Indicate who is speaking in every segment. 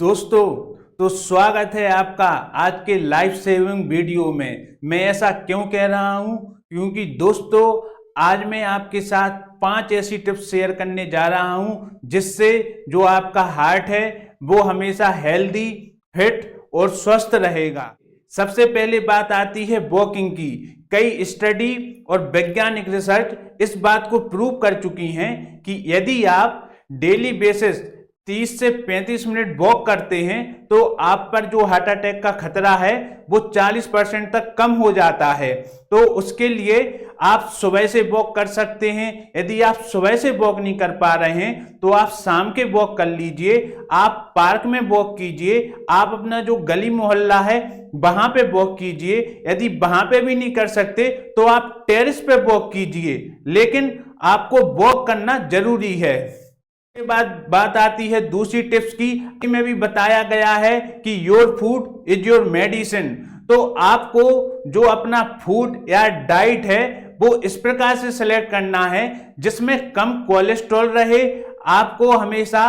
Speaker 1: दोस्तों, तो स्वागत है आपका आज के लाइफ सेविंग वीडियो में। मैं ऐसा क्यों कह रहा हूं? क्योंकि दोस्तों आज मैं आपके साथ 5 ऐसी टिप्स शेयर करने जा रहा हूं जिससे जो आपका हार्ट है वो हमेशा हेल्दी, फिट और स्वस्थ रहेगा। सबसे पहले बात आती है वॉकिंग की। कई स्टडी और वैज्ञानिक रिसर्च इस बात को प्रूव कर चुकी हैं कि यदि आप डेली बेसिस 30 से 35 मिनट वॉक करते हैं तो आप पर जो हार्ट अटैक का खतरा है वो 40% तक कम हो जाता है। तो उसके लिए आप सुबह से वॉक कर सकते हैं। यदि आप सुबह से वॉक नहीं कर पा रहे हैं तो आप शाम के वॉक कर लीजिए, आप पार्क में वॉक कीजिए, आप अपना जो गली मोहल्ला है वहां पे वॉक कीजिए। यदि वहां पे भी नहीं कर सकते तो आप टेरेस पे वॉक कीजिए, लेकिन आपको वॉक करना जरूरी है। के बाद बात आती है दूसरी टिप्स की। में भी बताया गया है कि your food is your medicine. तो आपको जो अपना फूड या डाइट है वो इस प्रकार से सिलेक्ट करना है जिसमें कम कोलेस्ट्रॉल रहे। आपको हमेशा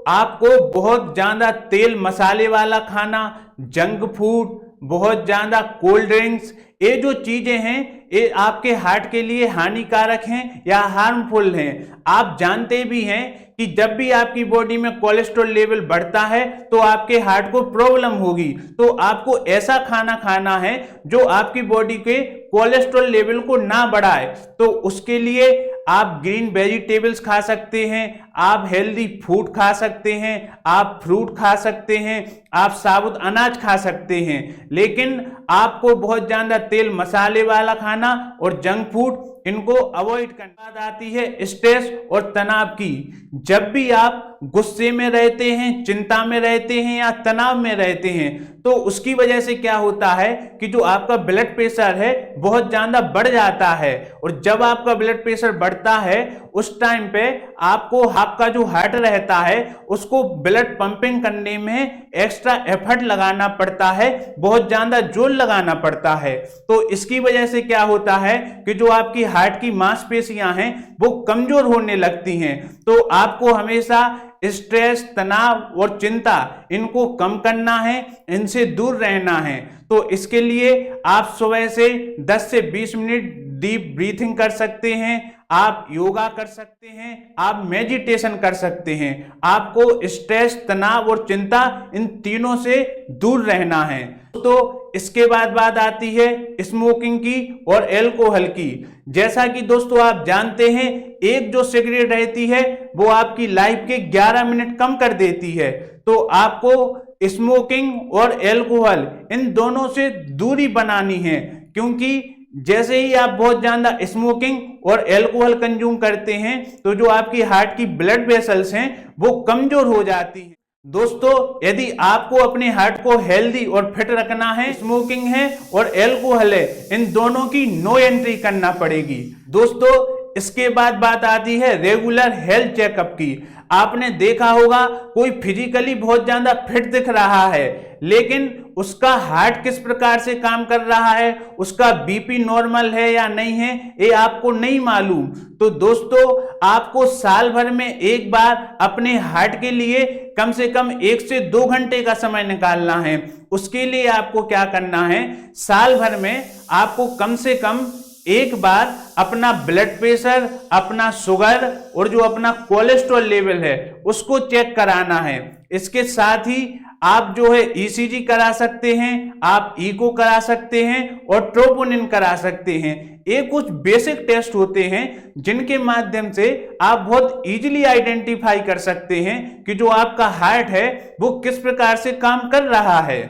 Speaker 1: आपको बहुत ज्यादा तेल मसाले वाला खाना, जंक फूड, बहुत ज्यादा कोल्ड ड्रिंक्स, ये जो चीजें हैं ये आपके हार्ट के लिए हानिकारक हैं या हार्मफुल हैं। आप जानते भी हैं कि जब भी आपकी बॉडी में कोलेस्ट्रॉल लेवल बढ़ता है तो आपके हार्ट को प्रॉब्लम होगी। तो आपको ऐसा खाना खाना है जो आपकी बॉडी के कोलेस्ट्रॉल लेवल को ना बढ़ाए। तो उसके लिए आप ग्रीन वेजिटेबल्स खा सकते हैं, आप हेल्दी फूड खा सकते हैं, आप फ्रूट खा सकते हैं, आप साबुत अनाज खा सकते हैं, लेकिन आपको बहुत ज्यादा तेल मसाले वाला खाना और जंक फूड इनको अवॉइड करने। बात आती है स्ट्रेस और तनाव की। जब भी आप गुस्से में रहते हैं, चिंता में रहते हैं या तनाव में रहते हैं तो उसकी वजह से क्या होता है कि जो आपका ब्लड प्रेशर है बहुत ज्यादा बढ़ जाता है। और जब आपका ब्लड प्रेशर बढ़ता है उस टाइम पे आपका जो हार्ट रहता है उसको ब्लड पंपिंग करने में एक्स्ट्रा एफर्ट लगाना पड़ता है, बहुत ज्यादा जोर लगाना पड़ता है। तो इसकी वजह से क्या होता है कि जो आपकी हार्ट की मांसपेशियां हैं वो कमजोर होने लगती हैं। तो आपको हमेशा स्ट्रेस, तनाव और चिंता इनको कम करना है, इनसे दूर रहना है। तो इसके लिए आप सुबह से 10 से 20 मिनट डीप ब्रीथिंग कर सकते हैं, आप योगा कर सकते हैं, आप मेडिटेशन कर सकते हैं। आपको स्ट्रेस, तनाव और चिंता इन तीनों से दूर रहना है। तो इसके बाद बात आती है स्मोकिंग की और अल्कोहल की। जैसा कि दोस्तों आप जानते हैं एक जो सिगरेट रहती है वो आपकी लाइफ के 11 मिनट कम कर देती है। तो आपको स्मोकिंग और अल्कोहल इन दोनों से दूरी बनानी है, क्योंकि जैसे ही आप बहुत ज्यादा स्मोकिंग और अल्कोहल कंज्यूम करते हैं तो जो आपकी हार्ट की ब्लड वेसल्स हैं वो कमजोर हो जाती हैं। दोस्तों यदि आपको अपने हार्ट को हेल्दी और फिट रखना है, स्मोकिंग है और अल्कोहल है, इन दोनों की नो एंट्री करना पड़ेगी। दोस्तों इसके बाद बात आती है रेगुलर हेल्थ चेकअप की। आपने देखा होगा कोई फिजिकली बहुत ज्यादा फिट दिख रहा है लेकिन उसका हार्ट किस प्रकार से काम कर रहा है, उसका बीपी नॉर्मल है या नहीं है, ये आपको नहीं मालूम। तो दोस्तों आपको साल भर में एक बार अपने हार्ट के लिए कम से कम 1 से 2 घंटे का समय निकालना है। उसके लिए आपको क्या करना है, साल भर में आपको कम से कम एक बार अपना ब्लड प्रेशर, अपना शुगर और जो अपना कोलेस्ट्रॉल लेवल है उसको चेक कराना है। इसके साथ ही आप जो है ईसीजी करा सकते हैं, आप ईको करा सकते हैं और ट्रोपोनिन करा सकते हैं। ये कुछ बेसिक टेस्ट होते हैं जिनके माध्यम से आप बहुत इजीली आइडेंटिफाई कर सकते हैं कि जो आपका हार्ट है वो किस प्रकार से काम कर रहा है।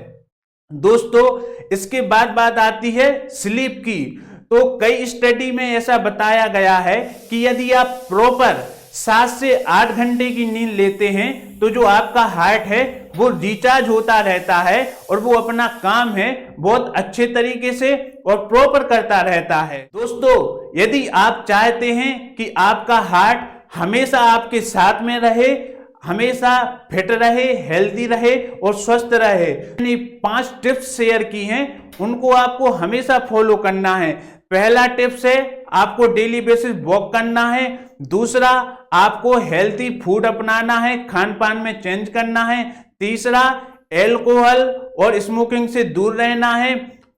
Speaker 1: दोस्तों इसके बाद बात आती है स्लीप की। तो कई स्टडी में ऐसा बताया गया है कि यदि आप प्रॉपर 7 से 8 घंटे की नींद लेते हैं तो जो आपका हार्ट है वो रिचार्ज होता रहता है और वो अपना काम है बहुत अच्छे तरीके से और प्रॉपर करता रहता है। दोस्तों यदि आप चाहते हैं कि आपका हार्ट हमेशा आपके साथ में रहे, हमेशा फिट रहे, हेल्दी रहे और स्वस्थ रहे, 5 टिप्स शेयर की हैं उनको आपको हमेशा फॉलो करना है। पहला टिप्स है आपको डेली बेसिस वॉक करना है। दूसरा आपको हेल्थी फूड अपनाना है, खान पान में चेंज करना है। तीसरा, एल्कोहल और स्मोकिंग से दूर रहना है।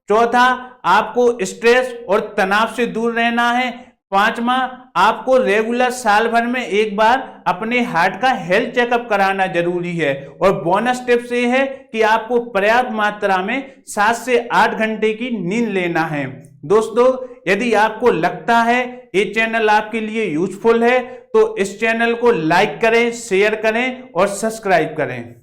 Speaker 1: चौथा, आपको स्ट्रेस और तनाव से दूर रहना है। पांचवा, आपको रेगुलर साल भर में एक बार अपने हार्ट का हेल्थ चेकअप कराना जरूरी है। और बोनस टिप्स ये है कि आपको पर्याप्त मात्रा में 7 से 8 घंटे की नींद लेना है। दोस्तों, यदि आपको लगता है ये चैनल आपके लिए यूजफुल है तो इस चैनल को लाइक करें, शेयर करें और सब्सक्राइब करें।